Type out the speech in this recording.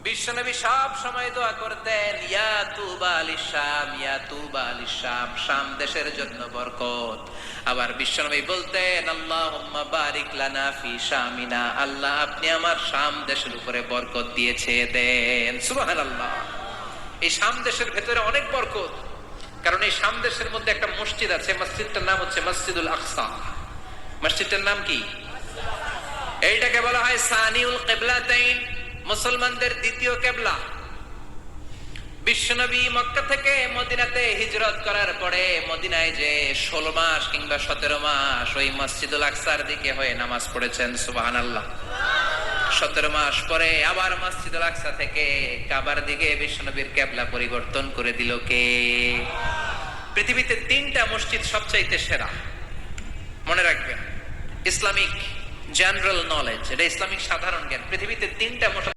বিশ্বনবী সব সময় দোয়া করতেন, ইয়া তুবা লিশ শাম, ইয়া তুবা লিশ শাম, শাম দেশের জন্য বরকত। আবার বিশ্বনবী বলতেন, আল্লাহুম্মা বারিক লানা ফি শামিনা, আল্লাহ আপনি আমার শাম দেশের উপরে বরকত দিয়েছে দেন। সুবহানাল্লাহ। এই শাম দেশের ভেতরে অনেক বরকত, কারণ এই শাম দেশের মধ্যে একটা মসজিদ আছে, মসজিদটার নাম হচ্ছে মসজিদুল আকসা। মসজিদটার নাম কি? এইটাকে বলা হয় সানিউল কিবলাতাইন, মুসলমানদের দ্বিতীয় কিবলা। বিশ্বনবী মক্কা থেকে মদিনাতে হিজরত করার পরে মদিনায় যে 16 মাস কিংবা 17 মাস ওই মসজিদুল আকসার দিকে হয়ে নামাজ পড়েছেন। সুবহানাল্লাহ। 17 মাস পরে আবার মসজিদুল আকসা থেকে কাবার দিকে বিশ্বনবীর কিবলা পরিবর্তন করে দিল কে? পৃথিবীতে 3টা মসজিদ সবচাইতে সেরা, মনে রাখবেন। ইসলামিক জেনারেল নলেজ, এটা ইসলামিক সাধারণ জ্ঞান। পৃথিবীতে 3টা